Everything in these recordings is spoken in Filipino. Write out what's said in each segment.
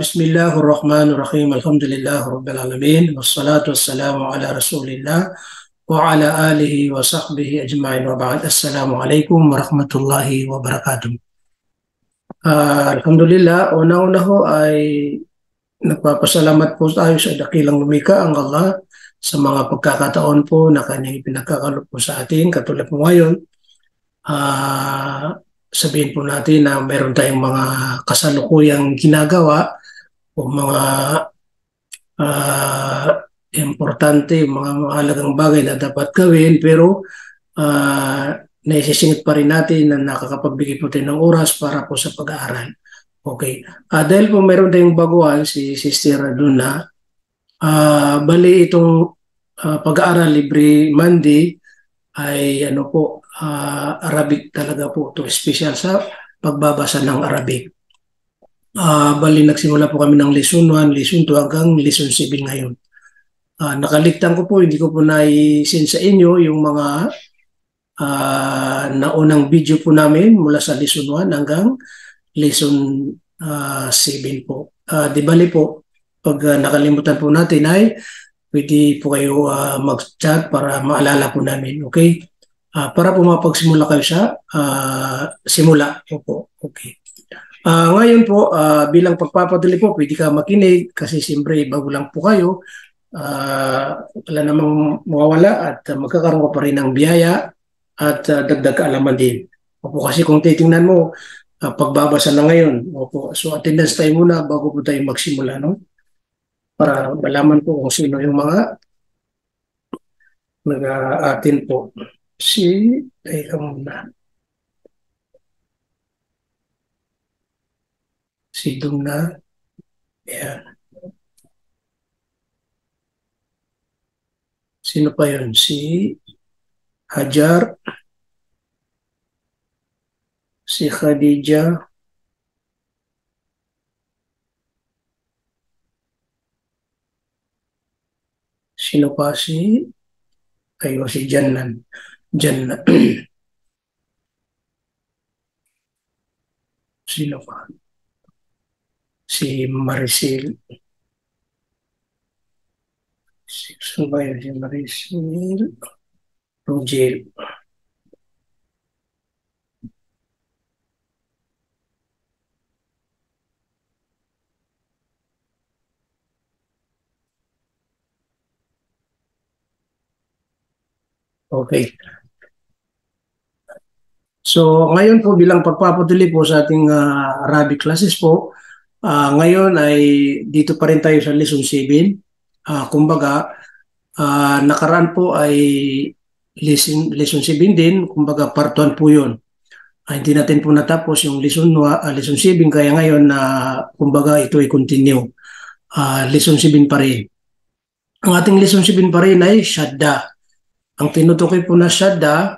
Bismillahirrahmanirrahim. Alhamdulillah Rabbil Alamin. Wassalatu wassalamu ala Rasulillah wa ala alihi wa sahbihi ajma'in wa ba'd. Assalamualaikum warahmatullahi wabarakatuh. Alhamdulillah, una-una ho ay nagpapasalamat po tayo sa dakilang lumika ang Allah sa mga pagkakataon po na kanyang pinagkakaloob po sa atin. Katulad po ngayon, sabihin po natin na meron tayong mga kasalukuyang ginagawa o mga importante, mga mahalagang bagay na dapat gawin, pero naisisingit pa rin natin na nakakapagbigay po tayo ng oras para po sa pag-aaral. Okay. Dahil po meron tayong baguhan, si Sister Luna, bali itong pag-aaral libre Monday ay ano po, Arabic talaga po ito, special sa pagbabasa ng Arabic. Bali nagsimula po kami ng lesson 1, lesson 2 hanggang lesson 7 ngayon. Nakaligtan ko po, hindi ko po na-send sa inyo yung mga naunang video po namin mula sa lesson 1 hanggang lesson 7 po. Di bali po, pag nakalimutan po natin ay pwede po kayo mag-chat para maalala po namin, okay? Para po mapagsimula kayo sa simula po. Okay. Ngayon po, bilang pagpapadali po, pwede ka makinig kasi siyempre bago lang po kayo. Wala namang mawawala at magkakaroon ka pa rin ng biyaya at dagdag kaalaman din. Opo, kasi kung titingnan mo, pagbabasa na ngayon. Opo, so attendance tayo muna bago po tayo magsimula, no? Para malaman po kung sino yung mga nag-atin po. Teka muna. Si Duna. Ayan. Sino pa yun? Si Hajar. Si Khadija. Sino pa si Jannan. Sino pa? Si Maricel. Sino ba yun? Si Maricel. Rogel. Okay. So ngayon po bilang pagpapatuloy po sa ating Arabic classes po, ngayon ay dito pa rin tayo sa lesson 7. Kumbaga, nakaraan po ay lesson 7 din, kumbaga part 1 po yun. Hindi natin po natapos yung lesson 7, kaya ngayon kumbaga ito ay continue. Lesson 7 pa rin. Ang ating lesson 7 pa rin ay Shadda. Ang tinutukoy po na Shadda,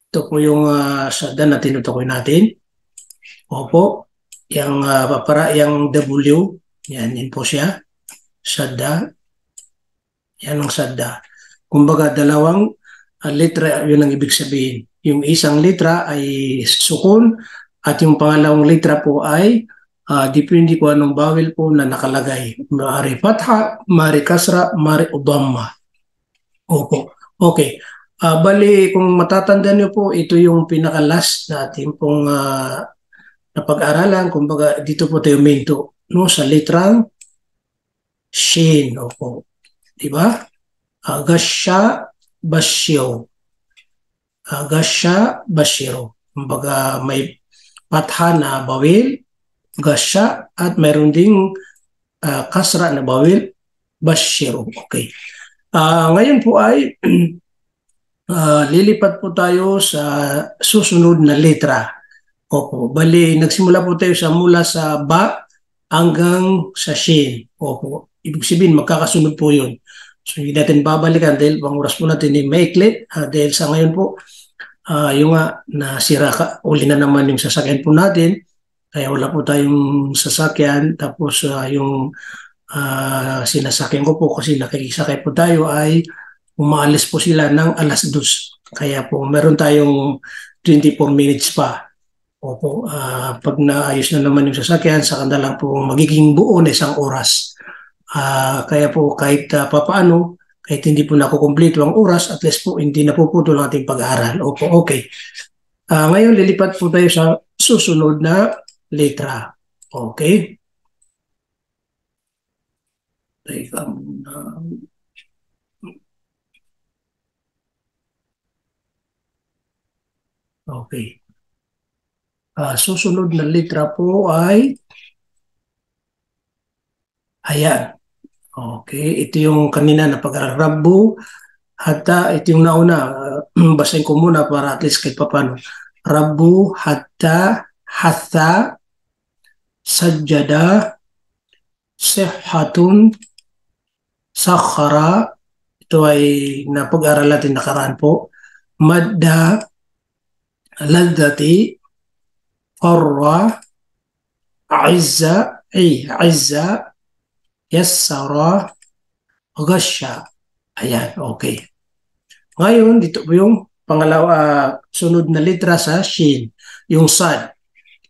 ito po yung Shadda na tinutukoy natin. Opo, yung W, yan po siya. Shadda, yan ang Shadda. Kumbaga dalawang letra, yun ang ibig sabihin. Yung isang letra ay sukun at yung pangalawang letra po ay depende kung anong bawel po na nakalagay. Mari fatha, mari kasra, mari dhamma. Opo. Okay. Bali, kung matatandaan niyo po, ito yung pinaka-last natin pong napag-aralan. Kumbaga, dito po tayo minto, no? Sa litrang Shin. Opo. Diba? Gasya, basyo. Gasya, basyero. Kumbaga, may patha na bawil, gasya, at mayroon ding kasra na bawil, basyero. Okay. Ngayon po ay lilipat po tayo sa susunod na letra. Opo, bali nagsimula po tayo mula sa ba hanggang sa shin. Opo, ibig sabihin magkakasunod po yun. So hindi natin babalikan dahil pang oras po natin ay maiklit. Dahil sa ngayon po, yung nasira uli na naman yung sasakyan po natin. Kaya wala po tayong sasakyan. Tapos yung sinasakyan ko po kasi nakikisakay po tayo ay umaalis po sila ng 2:00. Kaya po meron tayong 24 minutes pa. Opo, pag naayos na naman yung sasakyan, saka na lang po magiging buo na isang oras. Kaya po kahit papaano, kahit hindi po nakukumpleto ang oras, at least po hindi napuputol ang ating pag-aaral. Opo, okay. Ngayon, lilipat po tayo sa susunod na letra. Okay? Teka muna. Okay. Susunod na letra po ay ayan. Okay. Ito yung kanina na pag-aaral. Hatta, ito yung nauna. Basahin ko muna para at least kahit papano. Rabu, hatta, hatha, sajjada, sihhatun, sakhara. Ito ay napag-aral natin nakaraan po. Madda, ladati, farwa, izza, yassara, gasya. Ayan, okay. Ngayon, dito po yung pangalawa, sunod na litra sa shin, yung sad.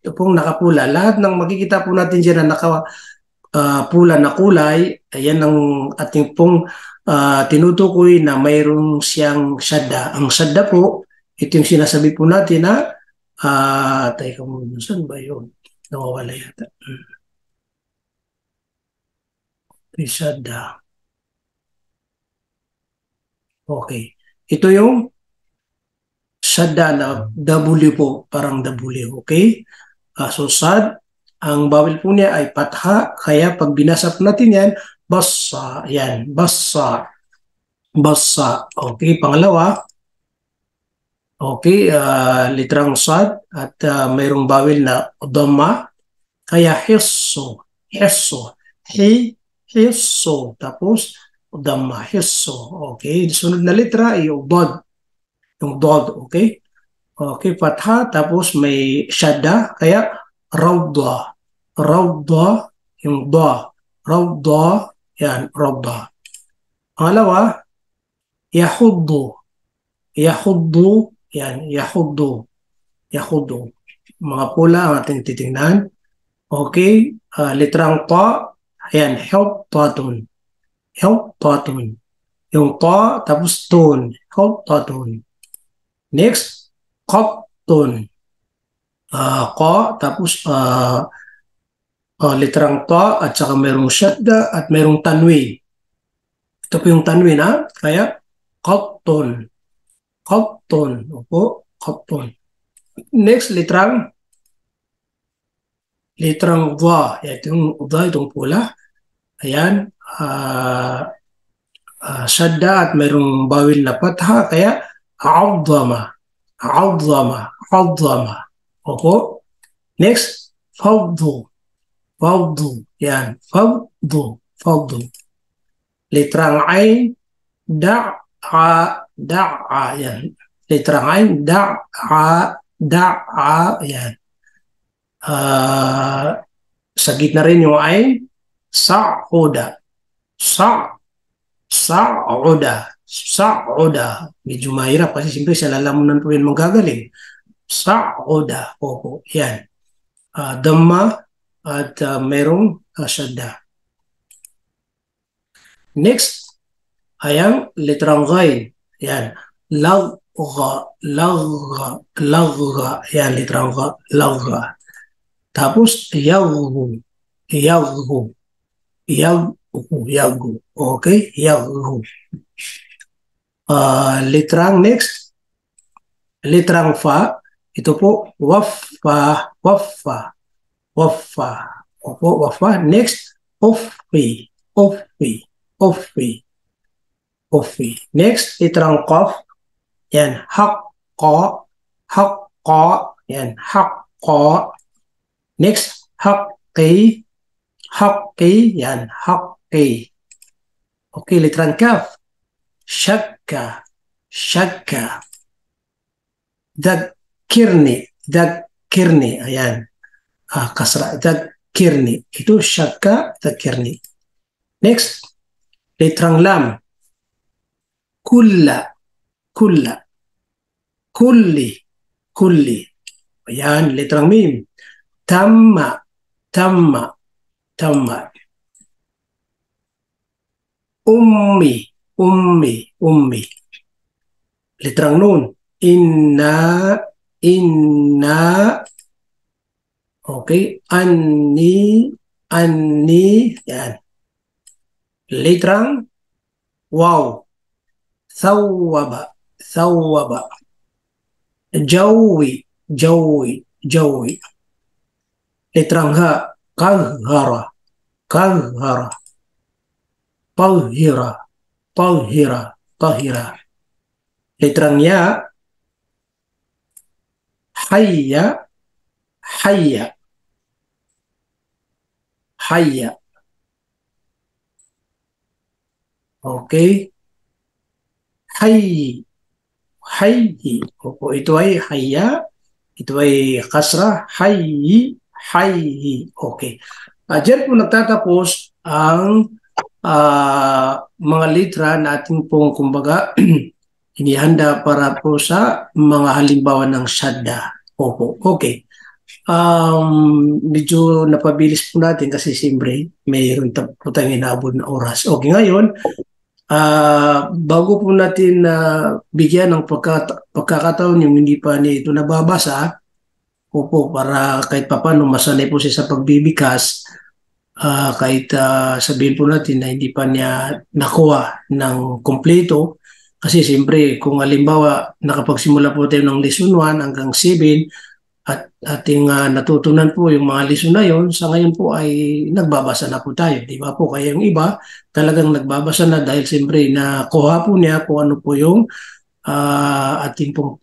Ito pong nakapula. Lahat ng makikita po natin dyan na nakapula na kulay, ayan ang ating pong tinutukoy na mayroong siyang shadda. Ang shadda po, ito yung sinasabi po natin na, teka muna, saan ba yun? Nawawala yata. Shadda. Okay. Ito yung shadda na W po, parang W, okay? So sad, ang bawal po niya ay patha, kaya pag binasa po natin yan, bassa, yan, bassa, bassa. Okay, pangalawa, okay, literang sad at mayroong bawal na dhamma, kaya hisso, hisso, hisso, tapos dhamma, hisso. Okay, sunod na litra ay yung dod, okay? Okay, fatha, tapos may shadda, kaya rawda. Rawda, yung da. Rawda, yan, rawda. Pangalawa, yahuddu. Yahuddu, yan, yahuddu. Yahuddu. Mga pula ang ating titingnan. Okay, literang ta, ayan, help tatun. Help tatun. Yung ta, tapos tun. Help tatun. Next, qattun. Qa, tapos literang ta at saka merong shadda at merong tanwin. Ito po yung tanwin ha. Kaya qattun. Qattun. Opo, qattun. Next, literang dha. Ito yung dha, itong pula. Ayan. Shadda at merong bawil na patha. Kaya a'adhama. A'adhama. A'adhama. Opo. Next, fawdu. Fawdu. Yan. Fawdu. Fawdu. Literang ain, da'a, yan. Literang ain, da'a, yan. Sa gitna rin yung ain, sa'uda. Sa, sa'uda. Sa'uda. Medyo mahirap kasi siyempre sa lalamunan po yan manggagaling. Sa'uda. Opo, yan. Dhamma at merong shadda. Next, ayang literang ghain. Yan. Lagha, lagha, lagha. Yan, literang gha, lagha. Tapos, yaghu, yaghu, yaghu. Okay? Yaghu. Literang next, literang fa. Ito po, waffa, waffa, waffa. Opo, waffa. Next, offi, offi, offi. Coffee. Next, literang qaf. Yan, haqqa, haqqa. Yan, haqqa. Next, haqqi, haqqi. Yan, haqqi. Okay, literang kaf. Shakka, shakka. Dhakirni, dhakirni. Ayan, kasra. Dhakirni. Itu shakka, dhakirni. Next, literang lam. Kulla, kulla, kulli, kulli. Ayan, letrang mim. Tama, tama, tama. Ummi, ummi, ummi. Letrang nun. Inna, inna. Okay. Anni, anni. Yan. Letrang wow. Thawaba, thawaba. Jawi, jawi, jawi. Letrang ha. Kahara, kahara. Talhira, talhira, tahira. Letrang ya. Hayya, hayya, hayya. Okay. Hayy, hayy. Opo, ito ay hayya. Ito ay kasra. Hayy, hayy. Okay. Diyan po nagtatapos ang mga litra na ating pong kumbaga inihanda para po sa mga halimbawa ng shadda. Opo. Okay. Medyo napabilis po natin kasi siyempre mayroon po tayong inaabot na oras. Okay, ngayon, bago po natin bigyan ng pagkakataon yung hindi pa niya ito nababasa, opo, para kahit papano masanay po siya sa pagbibikas, kahit sabihin po natin na hindi pa niya nakuha ng kompleto. Kasi siyempre, kung halimbawa nakapagsimula po tayo ng lesson 1 hanggang 7, at ating natutunan po yung mga lesson na yon, sa ngayon po ay nagbabasa na po tayo, di ba po? Kaya yung iba talagang nagbabasa na dahil siyempre nakuha po niya kung ano po yung ating pong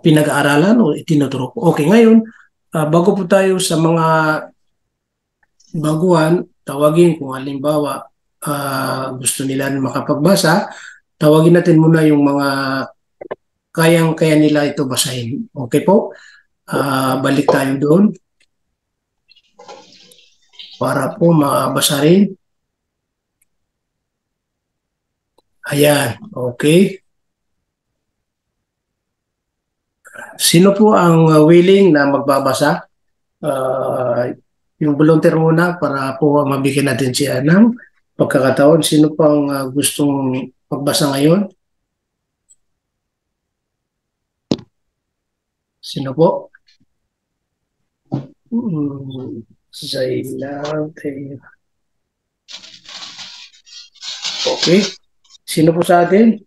pinag-aaralan o itinuturo po. Okay, ngayon, bago po tayo sa mga baguhan, tawagin kung halimbawa gusto nila makapagbasa, tawagin natin muna yung mga kayang-kaya nila ito basahin. Okay po? Balik tayo doon para po mabasa rin. Ayan. Okay. Sino po ang willing na magbabasa? Yung volunteer muna para po mabigyan natin siya ng pagkakataon. Sino po ang gustong magbasa ngayon? Sino po? Zainab. Okay. Sino po sa atin?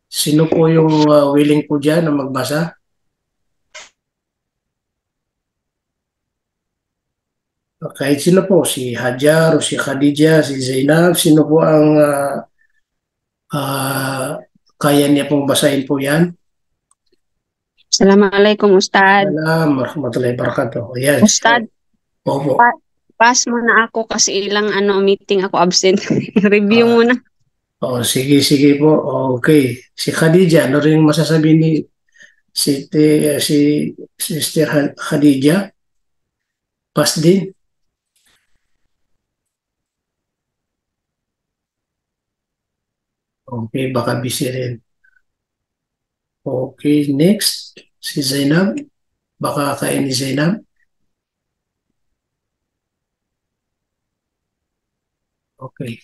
Sino po yung willing po dyan na magbasa? Kahit sino po, si Hajar o si Khadija, si Zainab, sino po ang kaya niya pong basahin po yan? Assalamualaikum, Ustad. Salam, warahmatullahi wabarakatuh. Yes. Ustad, Opo. pass mo na ako kasi ilang meeting ako absent. Review muna. Sige, sige po. Okay. Si Khadija, ano rin masasabi ni si Sister Khadija? Pass din? Okay, baka busy rin. Okay, next. Si Zainab. Baka kain ni Zainab. Okay.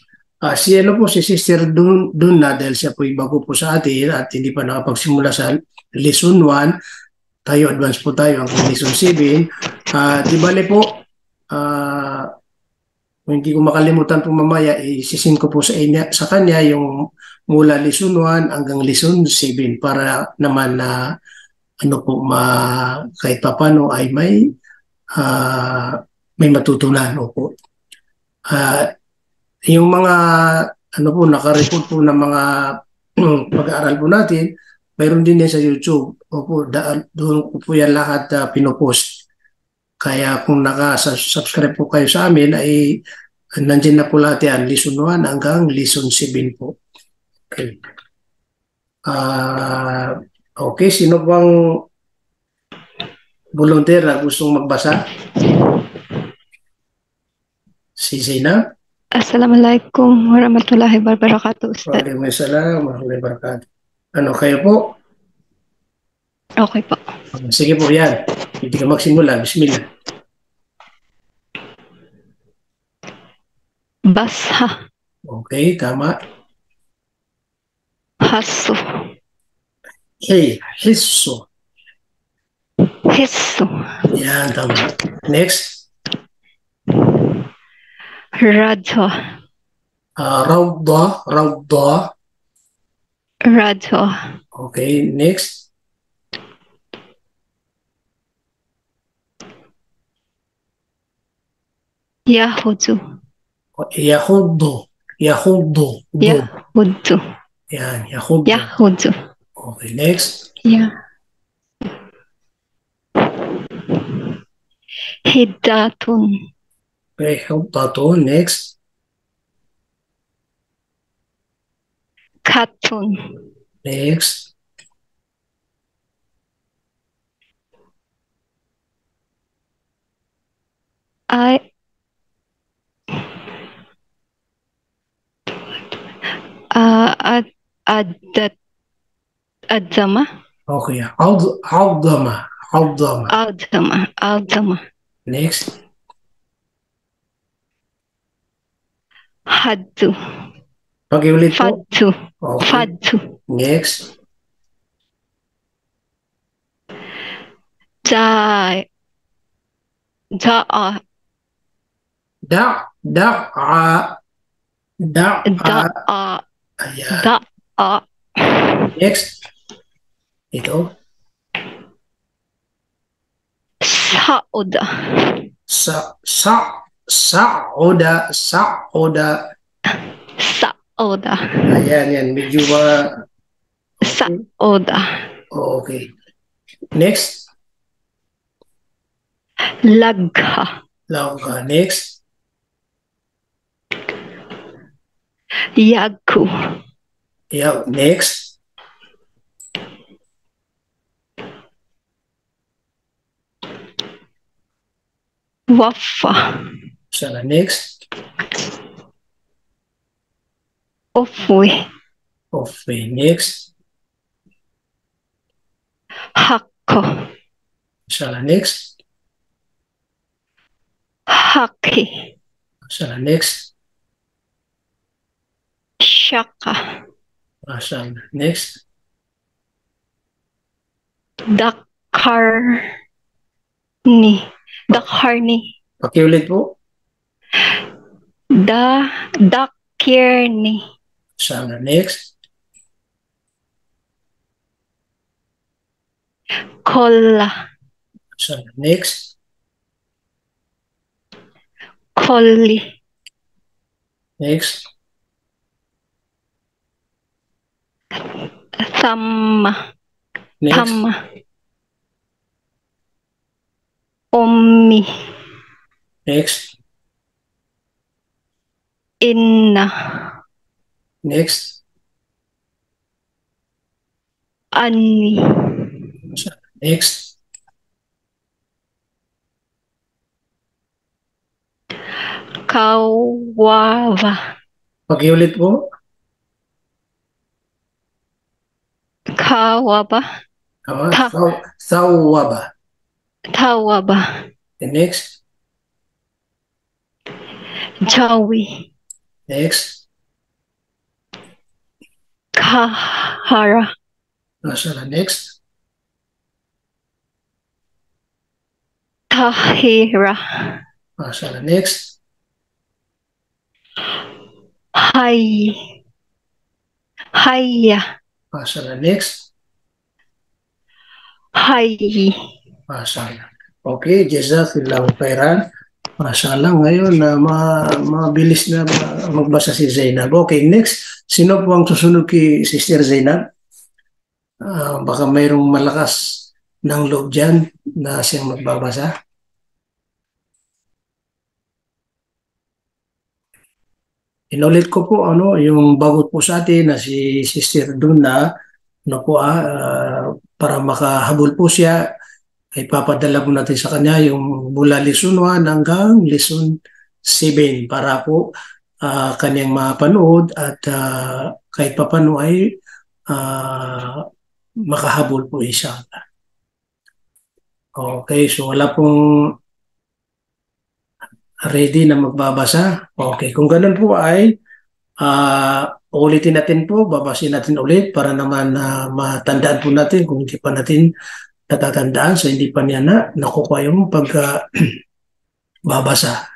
Si ano po, si Sister Dun na dahil siya po bago po sa atin at hindi pa nakapagsimula sa lesson 1, tayo advance po tayo ang lesson 7. Di bale po, kung hindi ko makalimutan po mamaya, isisin ko po sa kanya yung mula lesson 1 hanggang lesson 7 para naman na ano po, kahit papano ay may matutunan. Opo. Yung mga ano po, naka-report po ng mga pag-aaral po natin, mayroon din yan sa YouTube. Opo, doon po yan lahat pinopost. Kaya kung naka-subscribe po kayo sa amin, ay nandiyan na po lahat yan, lesson 1 hanggang lesson 7 po. Okay. Okay, sino bang volunteer na gustong magbasa? Si Zainab? Assalamualaikum warahmatullahi wabarakatuh, Ustaz. Waalaikumsalam warahmatullahi wabarakatuh. Ano kayo po? Okay po. Sige po yan. Hindi ka magsimula. Bismillah. Basha, Okay, tama. hasu, Hey, hisso. hissu, Yan, tama. Next. raja, Rawda, rawda. raja, Okay, next. yahudu, Yahuddo, yahuddo. Do. yahudu, Yan, yahuddo. yahudu, Okay, next. ya. Hidatun, Okay, huddato. Next. katun, Next. I, ad, adat, adzama, Okay, awdama, awdama. adzama, adzama, Next. haddu, Pakiulit po. faddu, Okay. faddu, Next. ja, ja'a, Da, da'a, da'a. da'a, Ayan. da'a, Next. Ito. sa'uda, Sa'oda, sa'oda. sa'uda, Ayan, yan. Medyo okay. sa'uda, Okay. Next. lagha, Lauka. Next. yaku, Yeah. Next. waffa, Sana next. ofwe, Okay. Next. hakko, Sana next. haki, Sana next. shaka, Sana next. dakarni, dakarni, Pakiulit po. dakirni, Sana next. kolla, Sana next. kolli, Next. thamma, Next. thamma, ummi, Next. inna, Next. anni, Next. kawava, Pakiulit po. kawaba, Ta. Thawaba. tawaba, The next. jawi, Next. kahara, Sana next. tahira, Sana next. hayya, Sana next. hayyi, Sana. Okay, jazakallahu khairan. Mashallah, ngayon na mabilis na magbasa si Zainab. Okay, next. Sino po ang susunod kay Sister Zainab? Baka mayroong malakas ng loob dyan na siyang magbabasa. Inulit ko po yung bagot po sa atin na si Sister Duna para makahabol po siya ay papadala po natin sa kanya yung mula lesson 1 hanggang lesson 7 para po kanyang mapanood at kahit papano ay makahabol po inshallah. Okay, so wala pong ready na magbabasa. Okay, kung ganun po ay ulitin natin po, babasin natin ulit para naman matandaan po natin kung hindi pa natin natatandaan sa hindi pa niya nakukuha yung babasa.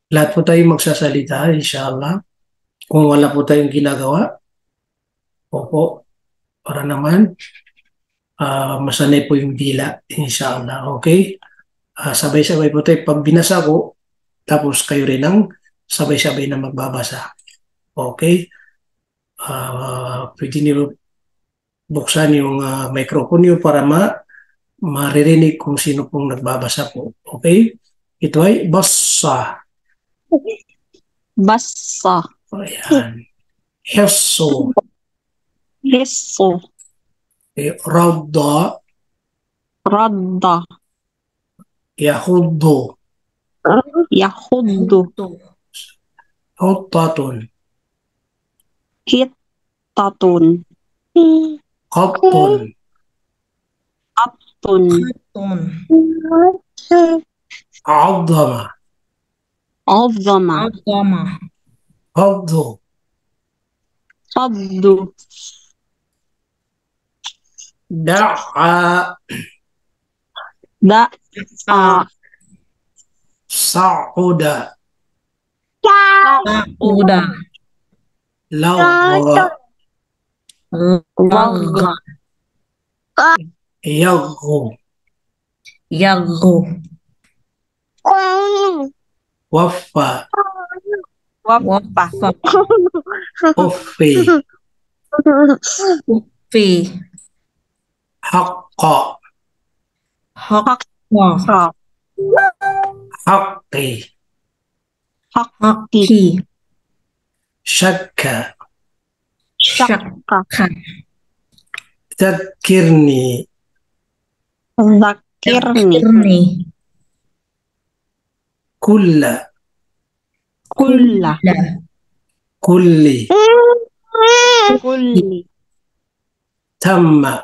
Lahat po tayo magsasalita, inshallah. Kung wala po tayong ginagawa, opo, para naman masanay po yung dila, inshallah. Okay? Sabay-sabay po tayo. Pag binasa ko, tapos kayo rin ang sabay-sabay na magbabasa. Okay? Pwede niyo buksan yung microphone niyo para maririnig kung sino pong nagbabasa po. Okay? Ito ay basa. Basa. Ayan. Heso. Heso. Radda. Radda. Yahuddo. Yahuddu. Huttatun. Hittatun. Qattun. Attun. Addama. Azama. Haddu. Saddu. Da'a. Da'a. Sa'uda. Uda. Lagha. Wagga. Yaghu. Yagu. Waffa. Wappa. Uffi. Fi. Haqqa. Hakwa. Haqqi. Hakki. Ki. Shakka. Shakka. Dhakkirni. Zakirni. Kirni. Kulla. Kulla. La. Kulli. Kulli. Tamma.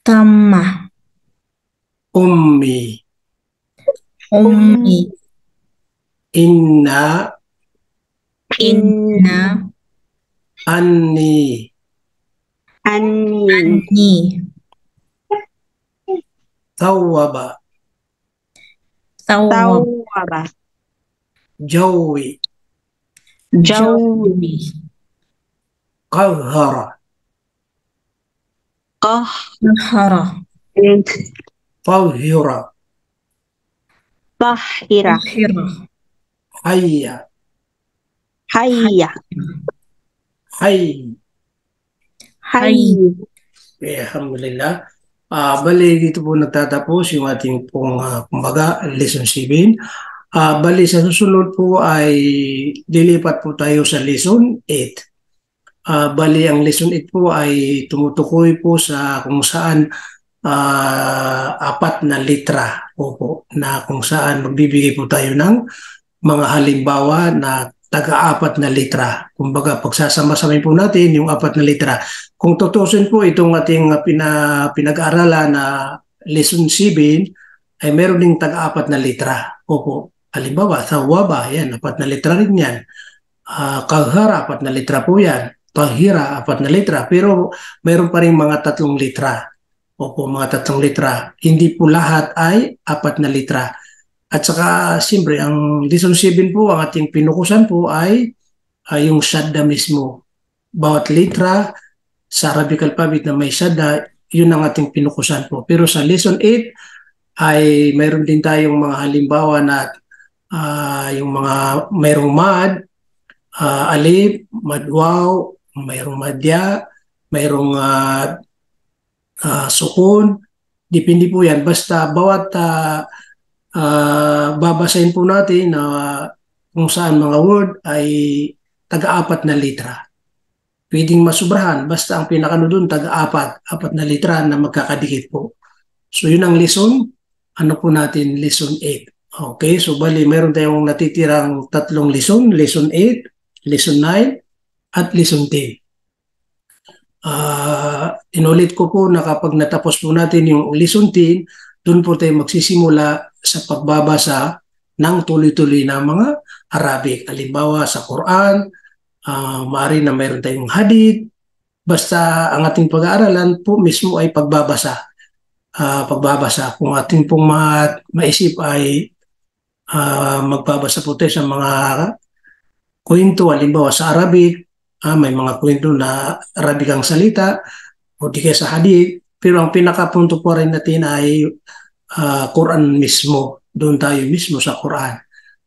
Tamma. Ummi. Ummi. Inna. Inna. Anni. Anni. Anni. Thawwaba. Tawwab. Tawwaba. Jawi. Jawi. Qahhara. Nahara. Tahhira. Tahira. Tahira. Hayya. Hayya. Hayy. Hayy. Alhamdulillah. Bali, dito po nagtatapos yung ating pong, kumbaga, lesson 7. Bali, sa susunod po ay dilipat po tayo sa lesson 8. Bali, ang lesson 8 po ay tumutukoy po sa kung saan apat na litra po, na kung saan magbibigay po tayo ng mga halimbawa na taga-apat na litra. Kumbaga, pagsasama-samay po natin yung apat na litra. Kung tutusin po itong ating pinag-aaralan na lesson 7, ay meron ding taga-apat na litra. Opo. Halimbawa, thawwaba, yan, apat na litra rin yan. Qahhara, apat na litra po yan. Tahira, apat na litra. Pero meron pa rin mga 3 litra. Opo, mga 3 litra. Hindi po lahat ay apat na litra. At saka, siyempre, ang lesson 7 po, ang ating pinukusan po ay yung shadda mismo. Bawat litra sa Arabic alphabet na may shadda, yun ang ating pinukusan po. Pero sa lesson 8 ay mayroon din tayong mga halimbawa na yung mga mayroong mad, alif, madwaw, mayroong madya, mayroong sukun. Depende po yan. Basta bawat babasahin po natin na kung saan mga word ay taga-apat na litra. Pwedeng masubrahan, basta ang pinakano doon taga-apat na litra na magkakadikit po. So yun ang lesson ano po natin, Lesson 8. Okay, so bali, mayroon tayong natitirang tatlong lesson, Lesson 8, Lesson 9, at Lesson 10. Inulit ko po na kapag natapos po natin yung Lesson 10, doon po tayo magsisimula sa pagbabasa ng tuloy-tuloy na mga Arabic. Halimbawa sa Quran, maaari na mayroon tayong hadith, basta ang ating pag-aaralan po mismo ay pagbabasa. Kung ating pong maisip ay magbabasa po tayo sa mga kwento, halimbawa sa Arabic, may mga kwento na Arabic ang salita, o di kaya sa hadith, pero ang pinakapunto po rin natin ay Quran mismo. Doon tayo mismo sa Quran.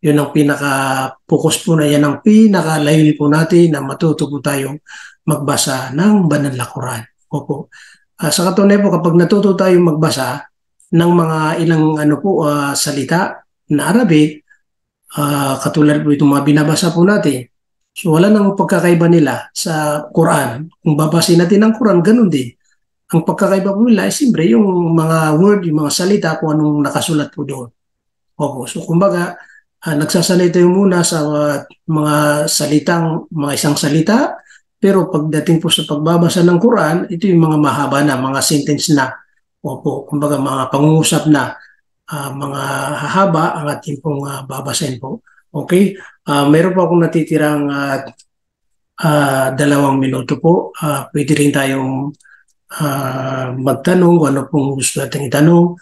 Yun ang pinaka-focus po na yan, ang pinaka-layunin po natin na matuto po tayong magbasa ng banal na Quran. Opo. Sa katunayan po, kapag natuto tayong magbasa ng mga ilang salita na Arabic, katulad po itong mga binabasa po natin, so wala nang pagkakaiba nila sa Quran. Kung babasin natin ang Quran, ganun din. Ang pagkakaiba po nila ay siyempre yung mga word, yung mga salita kung anong nakasulat po doon. Opo. So kumbaga, nagsasalita yung muna sa mga isang salita, pero pagdating po sa pagbabasa ng Quran, ito yung mga mahaba na, mga sentence na. Opo. Kumbaga mga pangungusap na, mga hahaba ang ating pong babasahin po. Okay? Meron po akong natitirang 2 minuto po. Pwede rin tayong magtanong kung ano pong gusto natin itanong.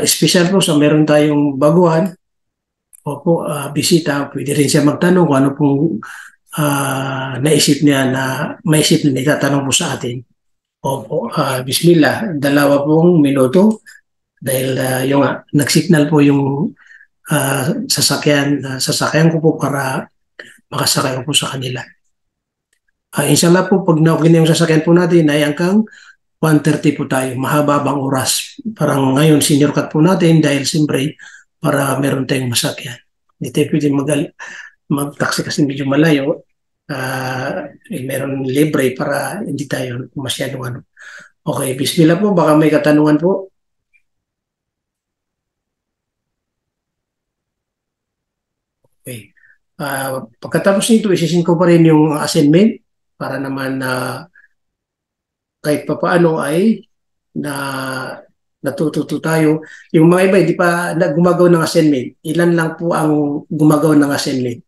Espesyal po sa meron tayong baguhan, opo, bisita, pwede rin siya magtanong kung ano pong maisip na itatanong po sa atin. Opo, bismillah, 2 pong minuto dahil yung nag-signal po yung sasakyan ko po para makasakay ko po sa kanila. Inshallah po, pag na-okay na yung sasakyan po natin, ay hanggang 1:30 po tayo. Mahaba bang oras? Parang ngayon, senior cut po natin dahil siyempre para meron tayong masakyan. Hindi tayo pwede mag-taxi kasi medyo malayo. Meron libre para hindi tayo masyadong Okay, bismillah po. Baka may katanungan po. Okay. Pagkatapos nito, isisin ko pa rin yung assignment para naman kahit papaano ay natututo tayo. Yung mga iba, hindi pa gumagawa ng assignment. Ilan lang po ang gumagawa ng assignment.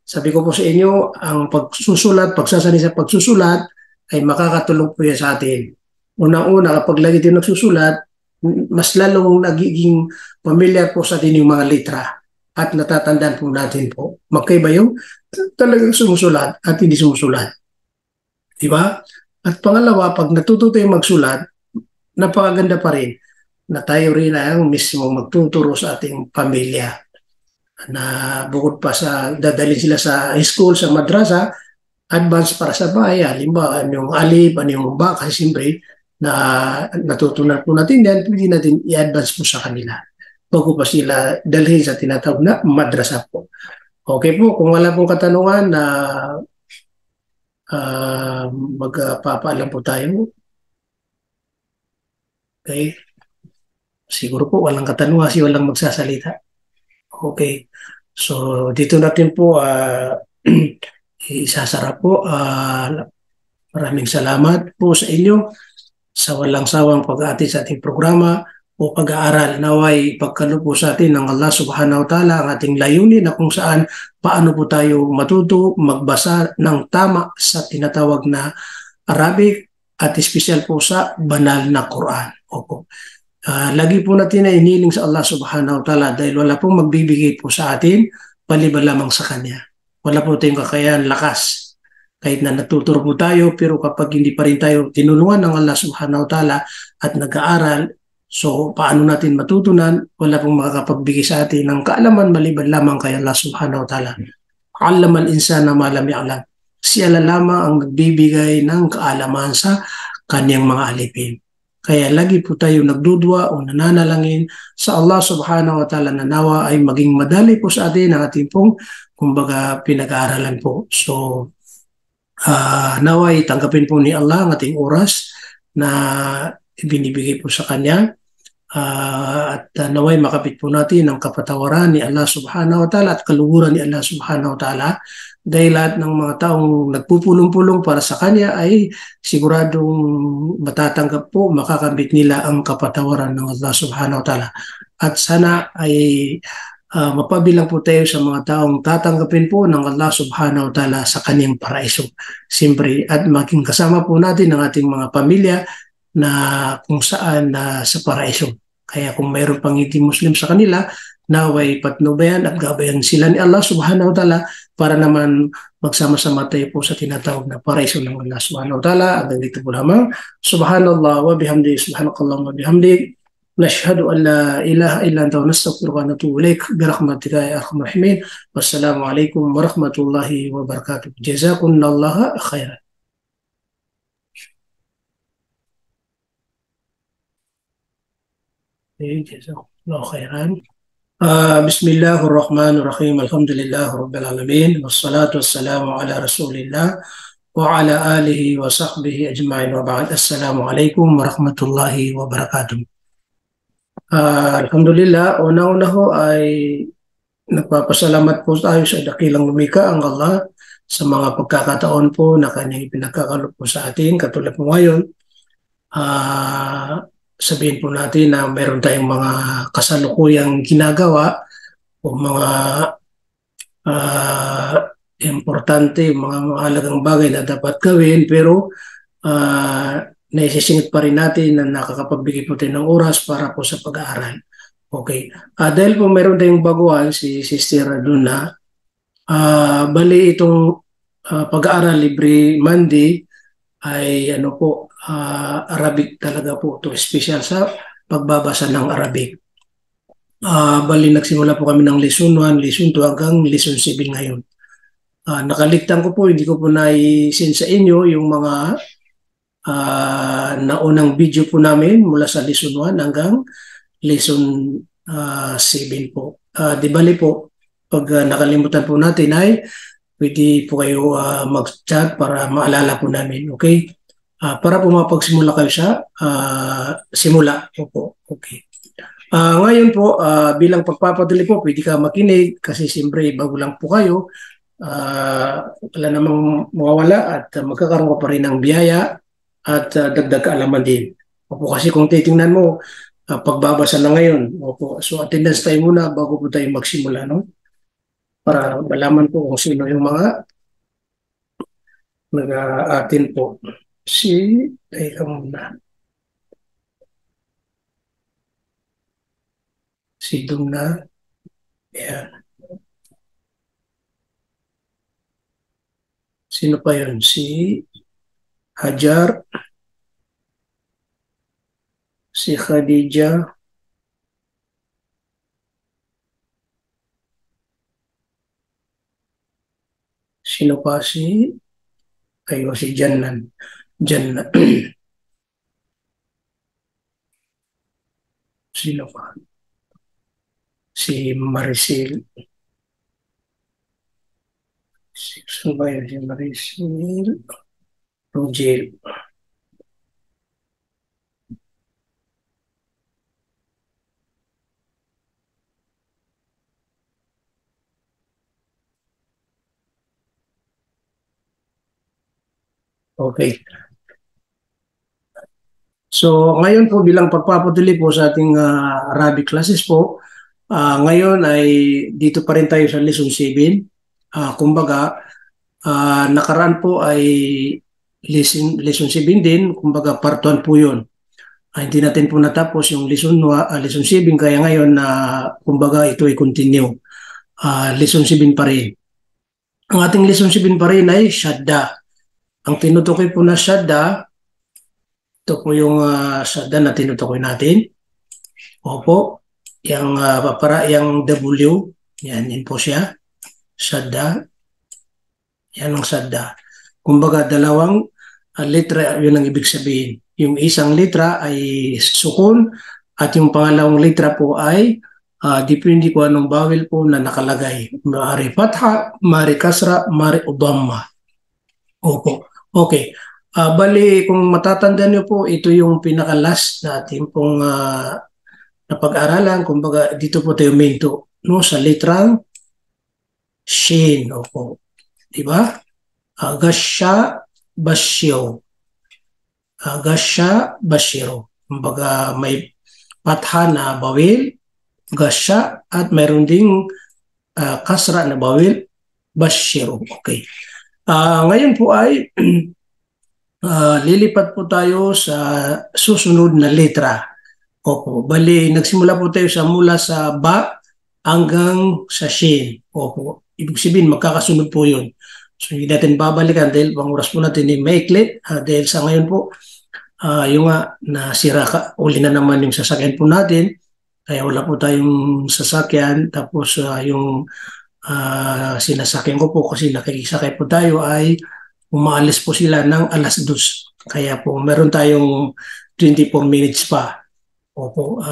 Sabi ko po sa inyo, ang pagsasali sa pagsusulat ay makakatulong po yan sa atin. Unang-una, kapag lagi tayo nagsusulat, mas lalong nagiging familiar po sa atin yung mga litra at natatandaan po natin po. Magkaiba yung talagang sumusulat at hindi sumusulat. Diba? At pangalawa, pag natuto tayo magsulat, napakaganda pa rin na tayo rin ang mismo magtuturo sa ating pamilya. Na bukod pa sa dadalhin sila sa school, sa madrasa, advance para sa bahay. Halimbawa, yung alif, yung ba, kasi siyempre na natutunan po natin yan, pwede natin i-advance po sa kanila. Bago pa sila dalhin sa tinatawag na madrasa po. Okay po, kung wala pong katanungan na magpapaalam po tayo. Okay. Siguro po walang katanungan kasi walang magsasalita. Okay. So dito natin po isasara po. Maraming salamat po sa inyo sa walang sawang pag-aati sa ating programa o pag-aaral. Naway pagkalo po sa atin ng Allah subhanahu wa ta'ala ang ating layunin na kung saan paano po tayo matuto magbasa ng tama sa tinatawag na Arabic at espesyal po sa banal na Quran. Opo. Lagi po natin na iniling sa Allah subhanahu wa ta'ala dahil wala pong magbibigay po sa atin paliban lamang sa Kanya. Wala po tayong kakayahan, lakas. Kahit na natuturo po tayo, pero kapag hindi pa rin tayo tinulungan ng Allah subhanahu wa ta'ala at nag-aaral, so paano natin matutunan? Wala pong makakapagbigay sa atin ng kaalaman maliban lamang kay Allah subhanahu wa ta'ala. Allamal insana ma lam ya'lam. Si Allah lamang ang nagbibigay ng kaalaman sa kanyang mga alipin. Kaya lagi po tayo nagdudwa o nananalangin sa Allah subhanahu wa ta'ala na nawa ay maging madali po sa atin ang ating pong kumbaga pinag-aaralan po. So naway tanggapin po ni Allah ang ating oras na ibinibigay po sa Kanya At naway makapit po natin ang kapatawaran ni Allah subhanahu wa ta'ala at kaluguran ni Allah subhanahu wa ta'ala, dahil lahat ng mga taong nagpupulong-pulong para sa Kanya ay siguradong matatanggap po, makakamit nila ang kapatawaran ng Allah subhanahu wa ta'ala. At sana ay mapabilang po tayo sa mga taong tatanggapin po ng Allah subhanahu wa ta'ala sa Kanyang paraiso. Siyempre, at maging kasama po natin ang ating mga pamilya na kung saan sa paraiso. Kaya kung mayroon pang hindi Muslim sa kanila, naway patnubayan at gabayan sila ni Allah subhanahu wa ta'ala para naman magsama-sama tayo po sa tinatawag na paraiso ng Allah subhanahu wa ta'ala. Hanggang dito po lamang. Subhanallah wa bihamdi, subhanakallah wa bihamdi. Nashhadu an la ilaha illa anta wa nastaghfiruka wa natubu ilaik birahmatika ya arhamar rahimin. Wassalamu alaikum warahmatullahi wabarakatuh. Jazakumullahu khairan. Jazakumullahu khairan. Bismillahirrahmanirrahim. Alhamdulillah rabbil alamin. Wassalatu wassalamu ala Rasulillah wa ala alihi wa sahbihi ajma'in wa ba'd. Assalamualaikum warahmatullahi wabarakatuh. Alhamdulillah, una-una ho ay nagpapasalamat po tayo sa dakilang lumikha ang Allah sa mga pagkakataon po na kanyang ipinagkakaloob po sa atin. Katulad po ngayon, sabihin po natin na meron tayong mga kasalukuyang ginagawa o mga importante, mga mahalagang bagay na dapat gawin, pero naisisingit pa rin natin na nakakapagbigay po tayo ng oras para po sa pag-aaral. Okay. Dahil po meron tayong baguhan, si Sister Aduna, bali itong pag-aaral libre Monday ay ano po, Arabic talaga po ito, special sa pagbabasa ng Arabic. Bali nagsimula po kami ng lesson 1, lesson 2 hanggang lesson 7 ngayon. Nakaligtan ko po, hindi ko po na-send sa inyo yung mga naunang video po namin mula sa lesson 1 hanggang lesson 7 po. Di bali po, pag nakalimutan po natin ay pwede po kayo mag-chat para maalala po namin. Okay? Para po mapagsimula kayo sa simula po. Okay. Ngayon po, bilang pagpapadali po, pwede ka makinig kasi siyempre bago lang po kayo. Wala namang mawawala at magkakaroon ka pa rin ng biyaya at dagdag kaalaman din. Opo, kasi kung titingnan mo, pagbabasa na ngayon. Opo, so attendance tayo muna bago po tayo magsimula, no? Para malaman po kung sino yung mga nag-atin po. Teka muna. Si Duna. Yan. Sino pa yun? Si Hajar, si Khadija, sino pa si Jannan. Sino pa? Si Maricel. Sino ba yun? Si Maricel. Rogel. Okay. So ngayon po bilang pagpapatuloy po sa ating Arabic classes po, ngayon ay dito pa rin tayo sa lesson 7. Kumbaga, nakaraan po ay lesson 7 din, kumbaga part 1 po yun. Hindi natin po natapos yung lesson 7, kaya ngayon kumbaga ito ay continue. Lesson 7 pa rin. Ang ating lesson 7 pa rin ay Shadda. Ang tinutukoy po na Shadda, ito po yung Shadda na tinutukoy natin. Opo, yung W, yan po siya. Shadda. Yan ang Shadda. Kumbaga dalawang letra, yun ang ibig sabihin. Yung isang letra ay sukun at yung pangalawang letra po ay depende ko anong vowel po na nakalagay. Maari fatha, maari kasra, maari dhamma. Opo. Okay. Bali, kung matatandaan niyo po, ito yung pinaka-last natin pong pag-aralan. Kumbaga, dito po tayo minto, no, sa litrang shin. Opo. Diba? Gasya basyo. Gasya basyo. Kumbaga, may patha na bawil, gasya, at mayroon ding kasra na bawil, basyo. Okay. Ngayon po ay lilipat po tayo sa susunod na letra. Opo. Bali, nagsimula po tayo mula sa ba hanggang sa shin. Opo. Ibig sabihin, magkakasunod po yun. So, hindi natin babalikan dahil pang oras po natin ni maiklit. Dahil sa ngayon po, yung nga, nasira uli na naman yung sasakyan po natin. Kaya wala po tayong sasakyan. Tapos yung sinasakyan ko po kasi nakikisakay po tayo ay umaalis po sila ng 2:00. Kaya po meron tayong 24 minutes pa. Opo,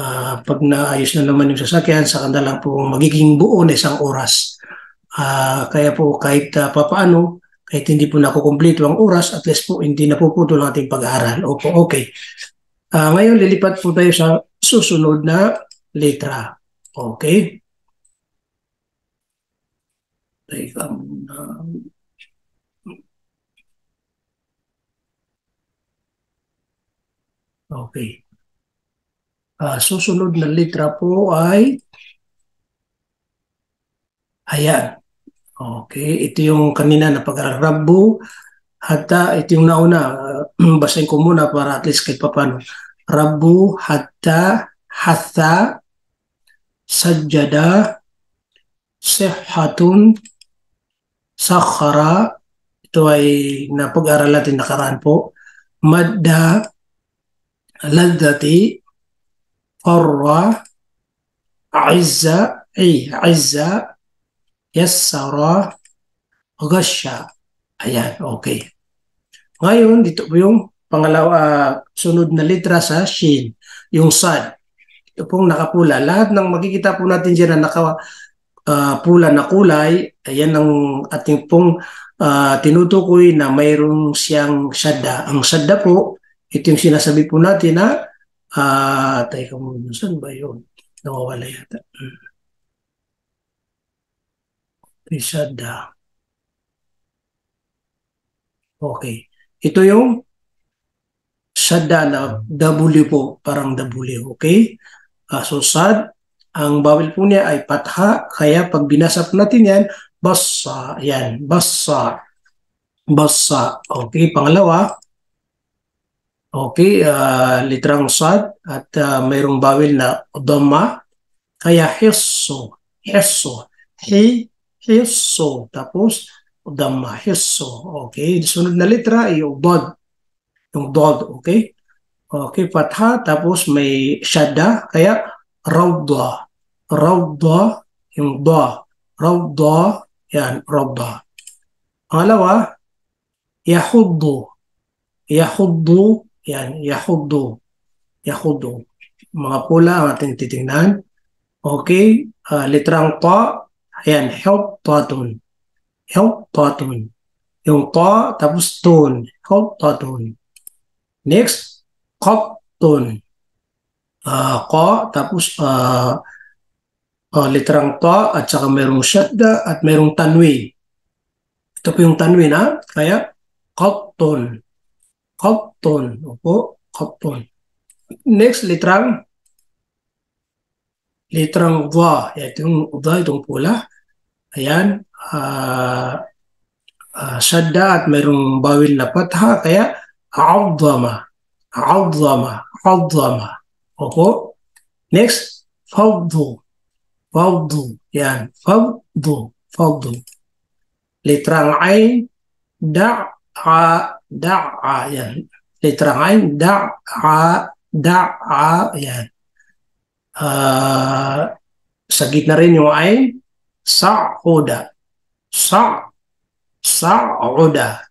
pag naayos na naman yung sasakyan, sa kanila po magiging buo na 1 oras. Kaya po kahit papaano, kahit hindi po nakukumpleto ang oras, at least po hindi napuputol ang ating pag-aaral. Opo, okay. Ngayon lilipat po tayo sa susunod na letra. Okay. Teka muna. Okay. Susunod na letra po ay ayan. Okay. Ito yung kanina na pag-arabu. Hatta, ito yung nauna. Basahin ko muna para at least kahit papano. Rabu, hatta, hatha, sajjada, sihhatun, sakhara. Ito ay napag-aral natin nakaraan po. Madda, ladati, farra, izza, izza, yassara, gasya. Ayan, okay. Ngayon, dito po yung pangalawa, sunod na letra sa shin, yung sad. Ito pong nakapula. Lahat ng makikita po natin dyan na nakapula na kulay, ayan ang ating pong tinutukoy na mayroong siyang shadda. Ang shadda po, ito yung sinasabi po natin na teka muna, saan ba yun? Nawawala yata. Shadda. Okay. Ito yung shadda na W po, parang W, okay? So sad, ang bawal po niya ay patha, kaya pag binasa po natin yan, bassa, yan, bassa, bassa. Okay, pangalawa, okay, litrang sad at mayroong bawal na dhamma, kaya hisso, hisso, hisso, tapos dhamma, hisso. Okay, sunod na litra ay yung dod, okay? Okay, patha, tapos may shadda, kaya rawda, rawda, yung da, rawda, yan, rawda. Pangalawa, yahuddu, yahuddu, yan, yahuddu, yahuddu. Mga pula ang ating titingnan. Okay, litrang ta, yan, help tatun, help tatun. Yung ta, tapos tun, help tatun. Next, qattun. Qa, tapos literang ta at saka mayroong shadda at mayroong tanwin. Ito po yung tanwin, ha? Kaya qattun. Qattun. Opo, qattun. Next, litrang dha. Ito yung dha, itong pula. Ayan. Shadda at mayroong bawil na patha. Kaya a'udhama. A'udhama. A'udhama. Opo. Next, fawdu. Fawdu. Yan. Fawdu. Fawdu. Litrang ain, da'a. Da'a. Yan. Litrang ain, da'a. Da'a. Yan. Sa gitna rin yung ain, sa'uda. Sa'uda.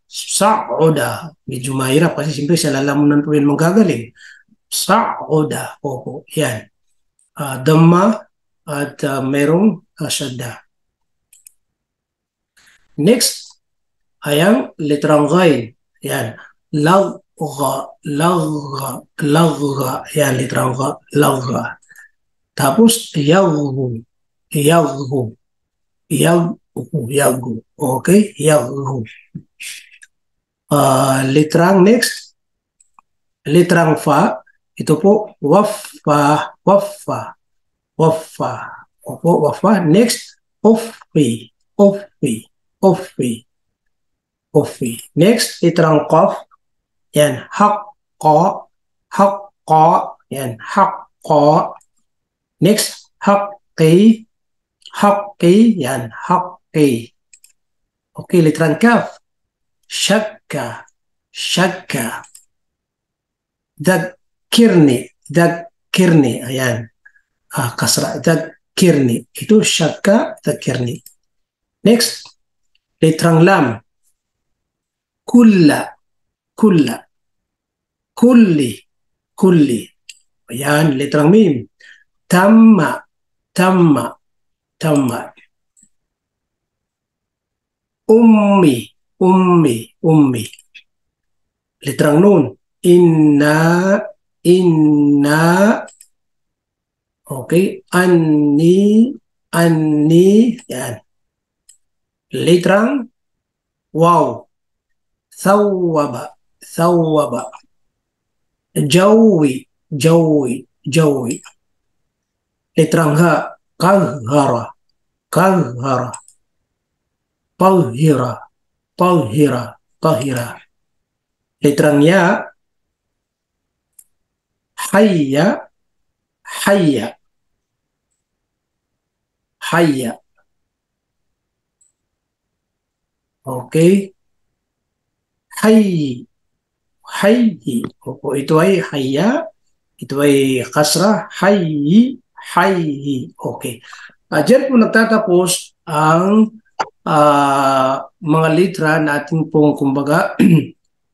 Sa'uda. Medyo mahirap kasi siyempre sa lalamunan po yun manggagaling. Sa'uda. Opo. Yan. Dhamma at merong shadda. Next, ayang litrang ghain. Yan. Lagha. Lagha. Lagha. Yan, litrang gha. Lagha. Tapos, yaghu. Yaghu. Yaghu. Okay? Yaghu. Litrang next. Litrang fa. Ito po, waffa. Waffa. Waffa. Opo, waffa. Next, offi. Offi. Offi. Offi. Next, litrang qaf. Yan, haqqa. Haqqa. Yan, haqqa. Next, haqqi. Haqqi. Yan, haqqi. Okay, litrang kaf. Shakka. Shakka. Dakirni. Dakirni. Ayan. Kasra. Dakirni. Itu shakka. Dakirni. Next, litrang lam. Kulla. Kulla. Kulli. Kulli. Ayan, litrang mim. Tamma. Tamma. Tamma. Ummi. Ummi. Ummi. Litrang nun. Inna. Inna. Okay. Anni. Anni. Yan. Litrang wow. Thawwaba. Thawwaba. Jawi. Jawi. Jawi. Litrang ha. Qahhara. Qahhara. Tahira. Tahira. Tahira. Litrang ya. Hayya. Hayya. Hayya. Okay. Hayy. Hayy. Opo, ito ay hayya. Ito ay kasra. Hayy. Hayy. Okay. Diyan po nagtatapos ang mga litra natin pong kumbaga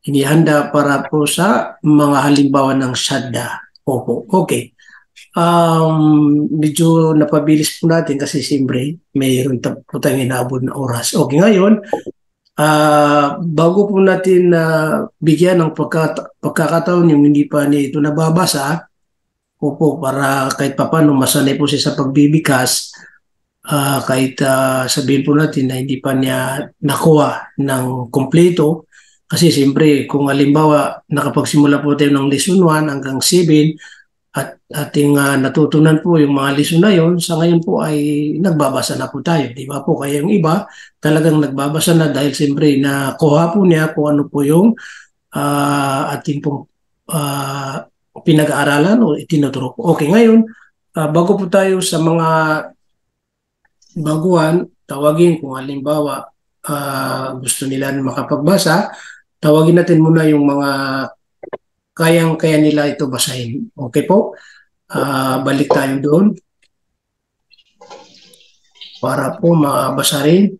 inihanda para po sa mga halimbawa ng shadda. Opo. Okay. Medyo napabilis po natin kasi siyempre mayroon po tayong inaabot na oras. Okay, ngayon, bago po natin bigyan ng pagkakataon yung hindi pa niya ito nababasa, opo, para kahit papaano masanay po siya sa pagbibikas, kahit sabihin po natin na hindi pa niya nakuha ng kompleto. Kasi siyempre, kung halimbawa nakapagsimula po tayo ng lesson 1 hanggang 7 at ating natutunan po yung mga lesson na yon, sa ngayon po ay nagbabasa na po tayo. Di ba po? Kaya yung iba talagang nagbabasa na dahil siyempre nakuha po niya kung ano po yung ating pong pinag-aaralan o itinuturo po. Okay, ngayon, bago po tayo sa mga baguhan, tawagin kung halimbawa gusto nila makapagbasa, tawagin natin muna yung mga kayang-kaya nila ito basahin. Okay po? Balik tayo doon para po mabasa rin.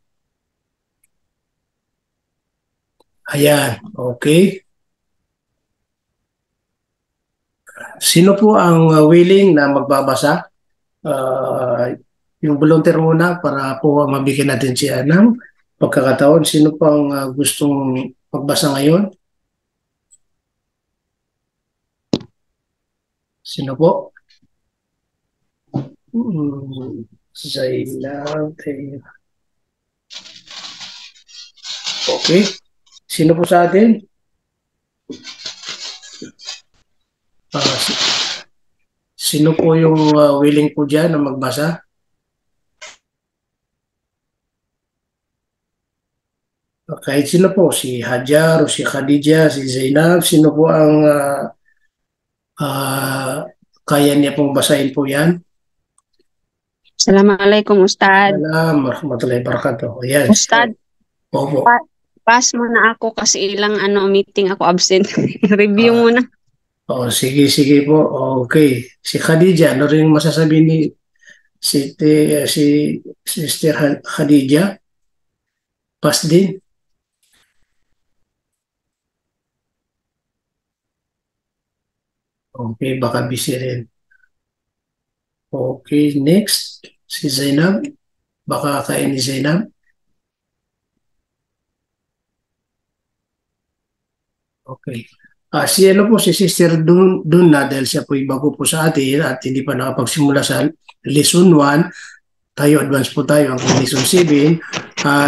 Ayan. Okay. Sino po ang willing na magbabasa? Yung volunteer muna para po mabigyan natin siya ng pagkakataon. Sino pang gustong magbasa ngayon? Sino po? Zainab. Okay. Sino po sa atin? Sino po yung willing po dyan na magbasa? Kahit sino po, si Hajar o si Khadija, si Zainab, sino po ang kaya niya pong basahin po yan? Assalamualaikum, Ustad. Salam, warahmatullahi wabarakatuh. Ayan. Ustad, Opo. pass mo na ako kasi ilang meeting ako absent. Review muna. Sige po. Okay. Si Khadija, ano rin masasabi ni si Sister Khadija? Pass din? Okay, baka busy rin. Okay, next. Si Zainab. Baka kain ni Zainab. Okay. Si ano po, si Sister Dun na dahil siya po bago po sa atin at hindi pa nakapagsimula sa lesson 1, tayo advance po tayo hanggang lesson 7.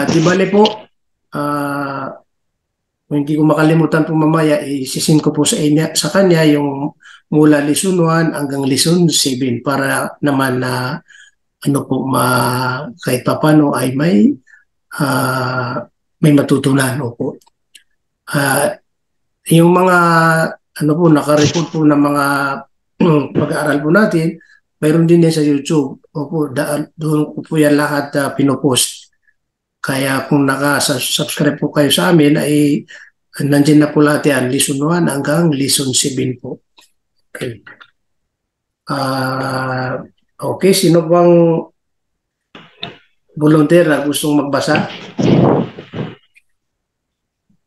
Di bale po, kung hindi ko makalimutan po mamaya, isisin ko po sa kanya yung mula lesson 1 hanggang lesson 7 para naman na ano po, kahit papano ay may matutunan. Opo. Yung mga ano po, naka-report po ng mga pag-aaral po natin, mayroon din yan sa YouTube. Opo, doon po yan lahat pinopost. Kaya kung naka-subscribe po kayo sa amin, ay nandiyan na po lahat yan, lesson 1 hanggang lesson 7 po. Okay. Okay, sino bang volunteer na gustong magbasa?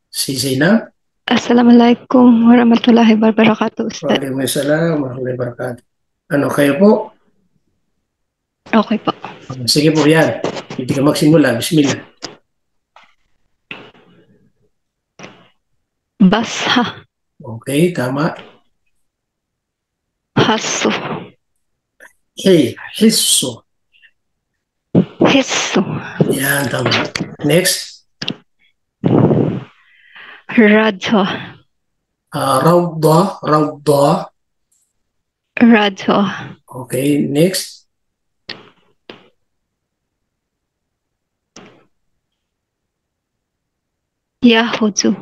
Si Zainab? Assalamualaikum warahmatullahi wabarakatuh, Ustaz. Waalaikumsalam warahmatullahi wabarakatuh. Ano, kayo po? Okay po. Sige po, yan. Hindi ka magsimula. Bismillah. Basha, Okay, tama. hasu, Hisso. hissu, Yan, tama. Next. raja, Rawda. raja, Okay, next. yahudu,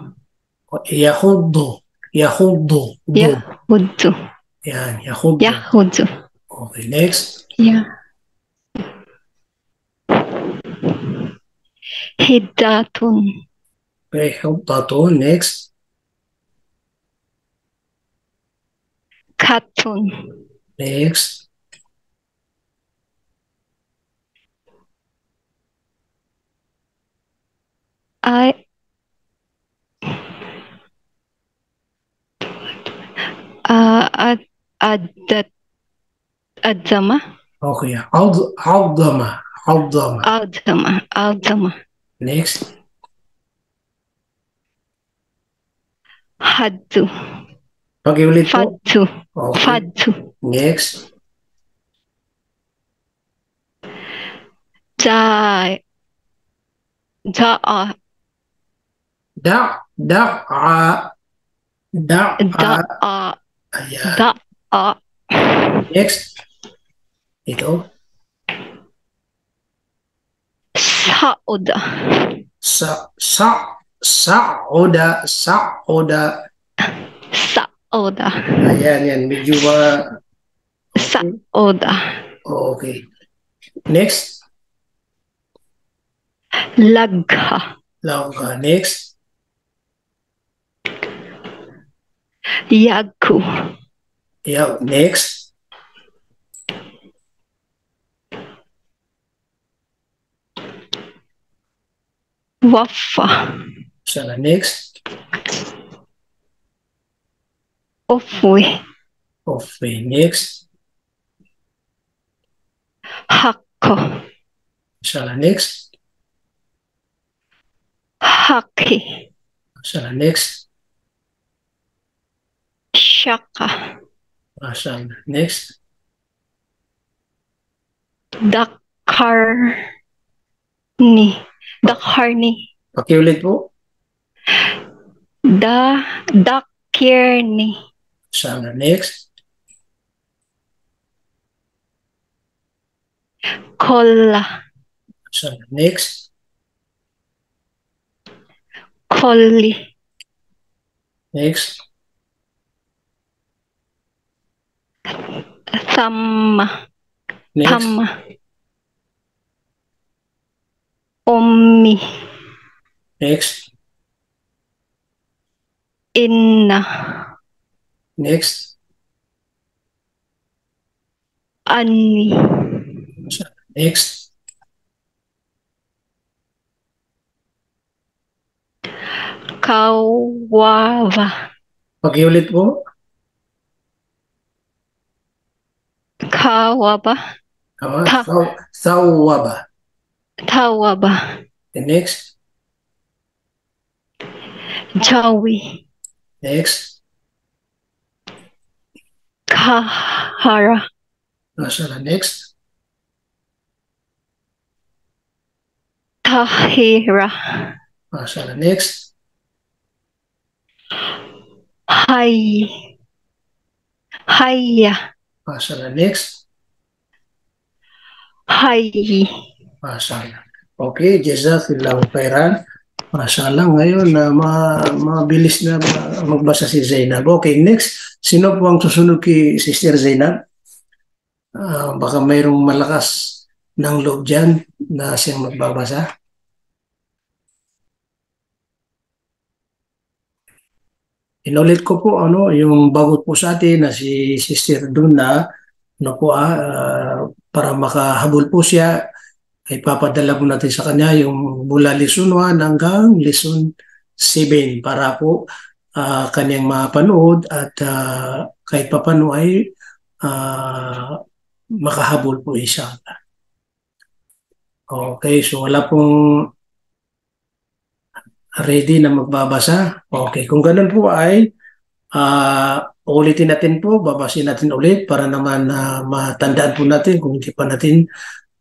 Yahudo. yahudu, Yan, Yahudo. yahudu, Okay, next. hidatun, Okay, Tato. Next. katun, Next. adat, adzama, Okay, Aldama. adzama, Next. haddu, Pakiulit po. faddu, Okay. faddu, Next. ja'a, Da'a. da'a, Ayan. da'a, Next. Ito. sa'uda, Sa'oda. sa'uda, Ayan. Medyo sa'uda, okay. Next. lagha, Next. yaku, Yeah. Next. waffa, Sana next. ufwi, Okay. Next. hakko, Sana next. haki, Sana next. shaka, Sana next. dakarni, Pakiulit po. dakirni, Sana next. kolla, Sana next. kolli, Next. thamma, Next. thamma, ummi, Next. inna, Next. anni, Next. kawava, Pakiulit po. kawaba, Tama. Ta. Thawaba. tawaba, The next. jawi, Next. Tahara. Mashallah. Next. Tahira. Mashallah. Next. Hay. Haya. Mashallah. Next. Hay. Mashallah. Okay, jazakallahu khairan. Mashallah, ngayon na mabilis na magbasa si Zainab. Okay, next. Sino po ang susunod kay Sister Zainab? Baka mayroong malakas ng loob dyan na siyang magbabasa. Inulit ko po yung bagot po sa atin na si Sister Duna para makahabol po siya ay papadala po natin sa kanya yung mula lesson 1 hanggang lesson 7 para po kanyang mapanood at kahit papano ay makahabol po siya. Okay, so wala pong ready na magbabasa. Okay, kung ganun po ay ulitin natin po, babasin natin ulit para naman matandaan po natin kung hindi pa natin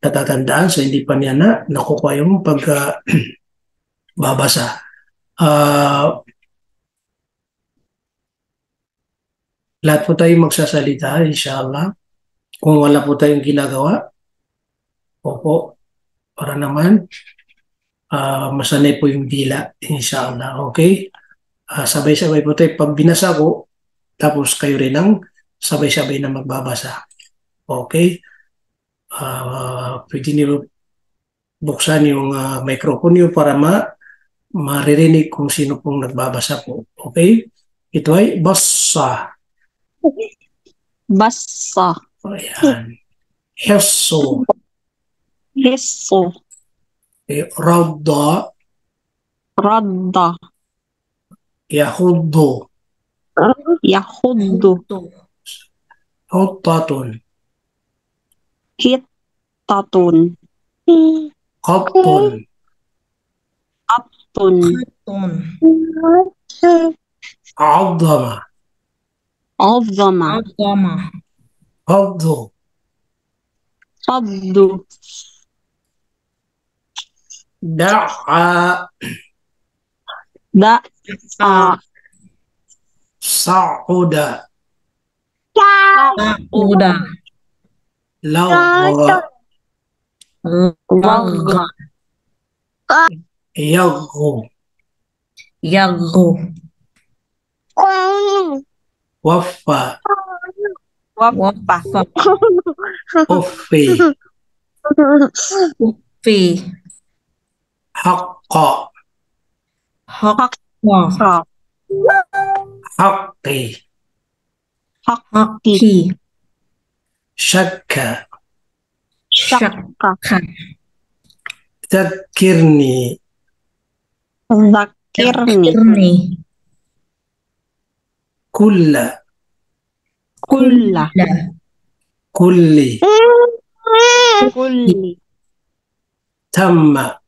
natatandaan sa hindi pa niya nakukuha yung babasa. Lahat po tayo magsasalita, inshallah. Kung wala po tayong ginagawa, opo, para naman masanay po yung dila, inshallah. Okay? Sabay-sabay po tayo. Pag binasa ko, tapos kayo rin ang sabay-sabay na magbabasa. Okay? Pwede niyo buksan yung microphone niyo para maririnig kung sino pong nagbabasa po. Okay? Ito ay basa. Basa. Ayan. Heso. Heso. Radda. Radda. Yahuddo. Yahudu. Huttatun. Hittatun. Qattun. Tun. Tun. Addama. Azama. Agama. Haddu. Saddu. Da'a. Da'a. Sa'uda. Uda. Lagha. Lagha. Yaghu. Yaghu. Waffa. Wappa. Uffi. Fi. Haqqa. Haqqa. Haqqi. Haqqi. Shakka. Shakka. Dhakkirni. Zakirni. Irni. Kulla. Kulla. La. Kulli. Kulli. Tamma.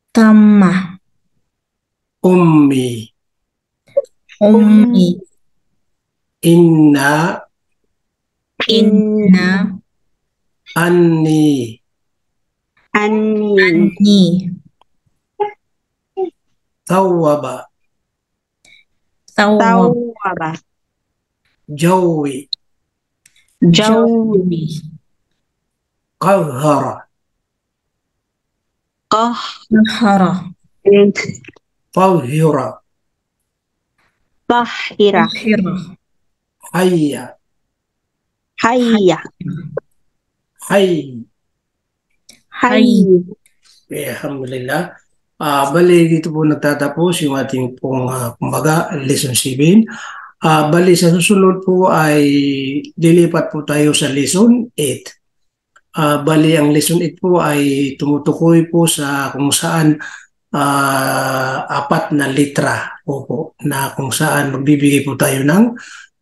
Tamma. Ummi. Ummi. Inna. Inna. Anni. Anni. Anni. Thawwaba. Tawwab. Tawwaba. Jawi. Jawi. Qahhara. Nahara. Tahira. Tahira. Tahira. Hayya. Hayya. Hayy. Hayy. Alhamdulillah. Bali, dito po nagtatapos yung ating pong kumbaga, lesson 7. Bali, sa susunod po ay lilipat po tayo sa lesson 8. Bali, ang lesson 8 po ay tumutukoy po sa kung saan 4 na litra po, na kung saan magbibigay po tayo ng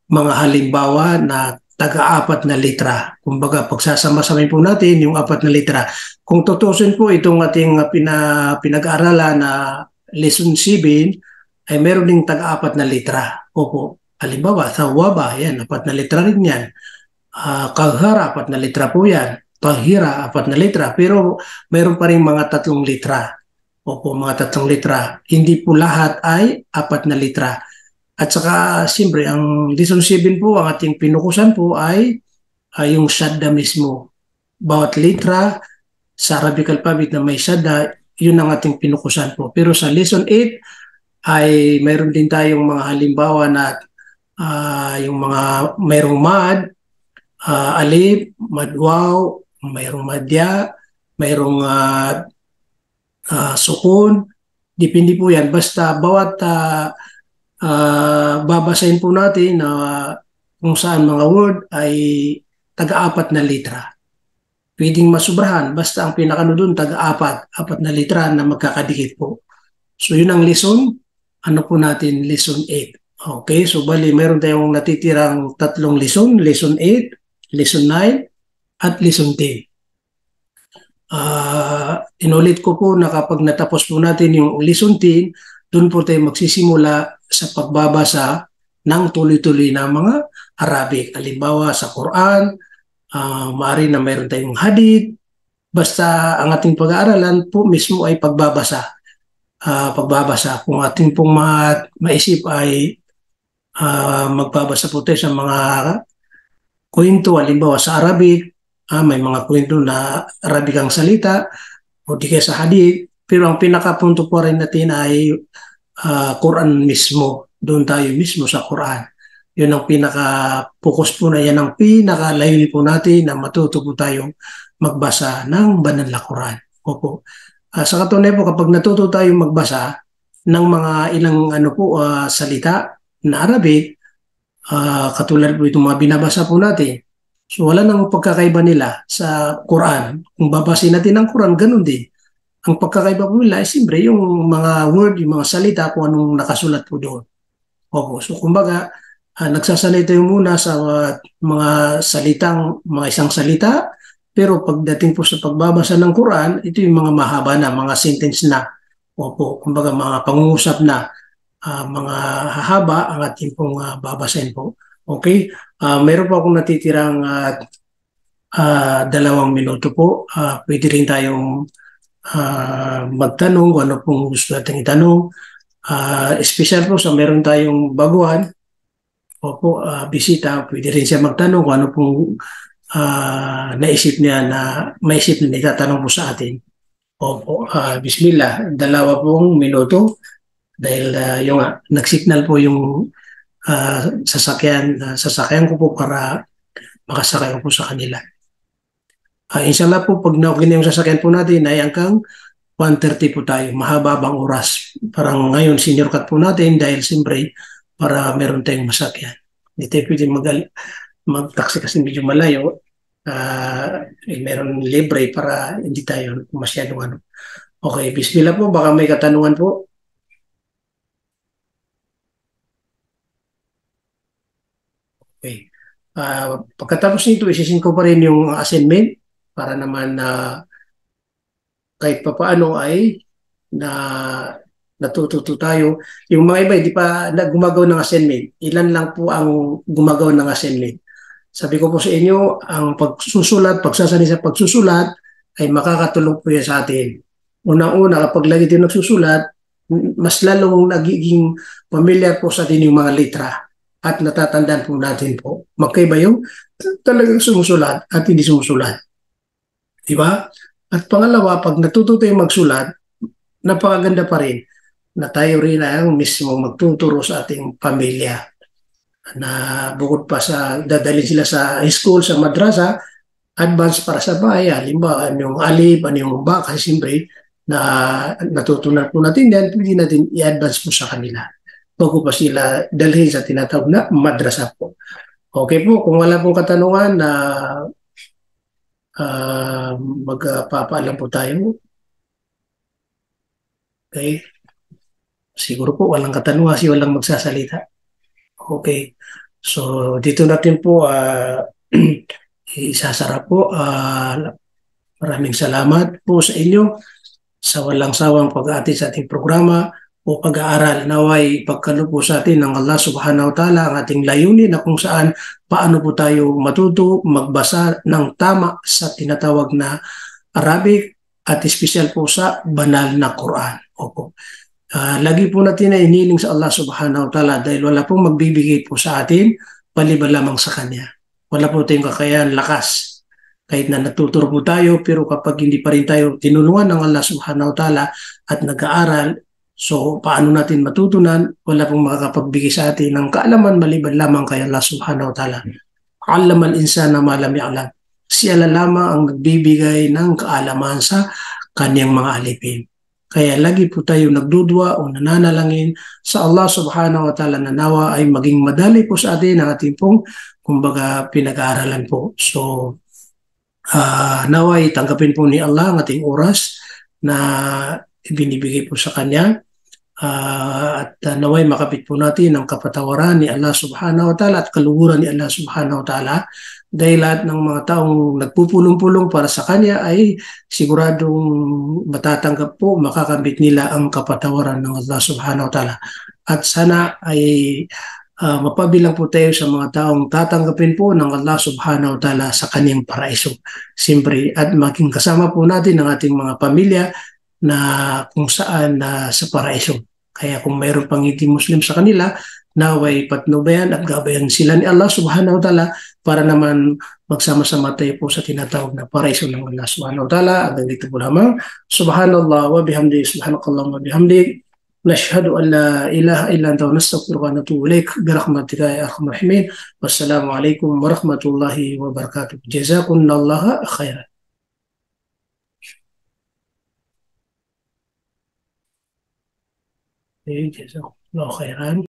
mga halimbawa na taga-4 na litra. Kumbaga, pagsasama-samay po natin yung 4 na litra. Kung tutusin po itong ating pinag-aaralan na lesson 7, ay meron ding taga-4 na litra. Opo. Halimbawa, thawaba, yan, 4 na letra rin yan. Kaghara, 4 na letra po yan. Tahira, 4 na letra. Pero mayroon pa rin mga 3 letra. Opo, mga 3 letra. Hindi po lahat ay 4 na letra. At saka, siyempre, ang lesson 7 po, ang ating pinukusan po ay yung shadda mismo. Bawat letra sa Arabic alphabet na may shadda, yun ang ating pinukusan po. Pero sa lesson 8 ay mayroon din tayong mga halimbawa na yung mga mayroong mad, alif, madwaw, mayroong madya, mayroong sukun. Depende po yan. Basta bawat babasahin po natin na kung saan mga word ay taga-4 na letra. Pwedeng masubrahan, basta ang pinakano doon taga-4 na letra na magkakadikit po. So yun ang lesson, ano po natin, lesson 8. Okay, so bali meron tayong natitirang 3 lesson, lesson 8, lesson 9, at lesson 10. Inulit ko po na kapag natapos po natin yung lesson 10, doon po tayo magsisimula sa pagbabasa ng tuloy-tuloy na mga Arabic. Halimbawa sa Quran, maaari na mayroon tayong hadith, basta ang ating pag-aaralan po mismo ay pagbabasa. Kung ating pong maisip ay magbabasa po tayo sa mga kwento, halimbawa sa Arabic, may mga kwento na Arabic ang salita, o di kaya sa hadith, pero ang pinakapunto po rin natin ay Quran mismo. Doon tayo mismo sa Quran. Yun ang pinaka-focus po na yan, ang pinaka-layunin po natin na matuto po tayong magbasa ng banal na Quran. Opo. Sa katunayan po, kapag natuto tayong magbasa ng mga ilang salita na Arabic, katulad po itong mga binabasa po natin, so wala nang pagkakaiba nila sa Quran. Kung babasin natin ang Quran, ganun din. Ang pagkakaiba po nila ay siyempre yung mga word, yung mga salita, kung anong nakasulat po doon. Opo. So kumbaga, nagsasanay tayo muna sa mga isang salita, pero pagdating po sa pagbabasa ng Quran, ito yung mga mahaba na, mga sentence na. Opo. Kumbaga, mga pangungusap na, mga hahaba ang ating pong babasahin po. Okay? Meron po akong natitirang 2 minuto po. Pwede rin tayong magtanong kung ano pong gusto natin itanong. Espesyal po sa meron tayong baguhan, opo, bisita, pwede rin siya magtanong kung ano pong maisip niya itatanong po sa atin. Opo, bismillah, 2 pong minuto dahil yung nag-signal po yung sasakyan ko po para makasakay ko po sa kanila. Inshallah po, pag na-okay na yung sasakyan po natin, ay hanggang 1:30 po tayo. Mahaba bang oras? Parang ngayon, senior cut po natin dahil siyempre para meron tayong masakyan. Hindi tayo pwede mag-taxi kasi medyo malayo. Meron libre para hindi tayo masyadong Okay, bismillah po. Baka may katanungan po. Okay. Pagkatapos nito, isisin ko pa rin yung assignment para naman kahit papaano ay natututo tayo. Yung mga iba, hindi pa gumagawa ng assignment. Ilan lang po ang gumagawa ng assignment. Sabi ko po sa inyo, ang pagsasanay sa pagsusulat ay makakatulong po yan sa atin. Unang-una, kapag lagi tayo nagsusulat, mas lalong nagiging familiar po sa atin yung mga litra at natatandaan po natin po. Magkaiba yung talagang sumusulat at hindi sumusulat. Diba? At pangalawa, pag natuto tayong magsulat, napakaganda pa rin na tayo rin ang mismo magtuturo sa ating pamilya. Na bukod pa sa dadalhin sila sa school, sa madrasa, advance para sa bahay. Halimbawa, yung alif, yung ba, kasi siyempre na natutunan po natin yan, pwede natin i-advance po sa kanila. Bago pa sila dalhin sa tinatawag na madrasa po. Okay po, kung wala pong katanungan na magpapaalam po tayo. Okay. Siguro po walang katanungan kasi walang magsasalita. Okay. So dito natin po isasara po. Maraming salamat po sa inyo sa walang sawang pag-aatin sa ating programa. o pag-aaral. Naway pagkaloob po sa atin ng Allah subhanahu wa ta'ala ang ating layunin na kung saan paano po tayo matuto magbasa ng tama sa tinatawag na Arabic at espesyal po sa banal na Quran. Opo. Lagi po natin na iniling sa Allah subhanahu wa ta'ala dahil wala pong magbibigay po sa atin paliban lamang sa Kanya. Wala po tayong kakayahan, lakas. Kahit na natuturo po tayo, pero kapag hindi pa rin tayo tinulungan ng Allah subhanahu wa ta'ala at nag-aaral, so paano natin matutunan? Wala pong makakapagbigay sa atin ng kaalaman maliban lamang kay Allah subhanahu wa ta'ala. Allama al-insana ma lam ya'lam. Siya lamang ang nagbibigay ng kaalaman sa kanyang mga alipin. Kaya lagi po tayo nagdudwa o nananalangin sa Allah subhanahu wa ta'ala na nawa ay maging madali po sa atin ang ating pong kumbaga pinag-aaralan po. So naway tanggapin po ni Allah ang ating oras na ibinibigay po sa Kanya at naway makapit po natin ang kapatawaran ni Allah subhanahu wa ta'ala at kaluguran ni Allah subhanahu wa ta'ala dahil lahat ng mga taong nagpupulong-pulong para sa Kanya ay siguradong matatanggap po, makakamit nila ang kapatawaran ng Allah subhanahu wa ta'ala. At sana ay mapabilang po tayo sa mga taong tatanggapin po ng Allah subhanahu wa ta'ala sa kanyang paraiso. Siyempre, at maging kasama po natin ang ating mga pamilya na kung saan sa paraiso. Kaya kung mayroon pang hindi Muslim sa kanila, naway patnubayan at gabayan sila ni Allah subhanahu wa ta'ala para naman magsama-sama tayo po sa tinatawag na paraiso ng Allah subhanahu wa ta'ala. Hanggang dito po lamang. Subhanallah wa bihamdi, subhanakallah wa bihamdi. نشهد أن لا إله إلا أنت ونستغفرك ونتوب إليك برحمتك يا أرحم الراحمين والسلام عليكم ورحمة الله وبركاته جزاكم الله خيرا. جزاكم الله خيرا.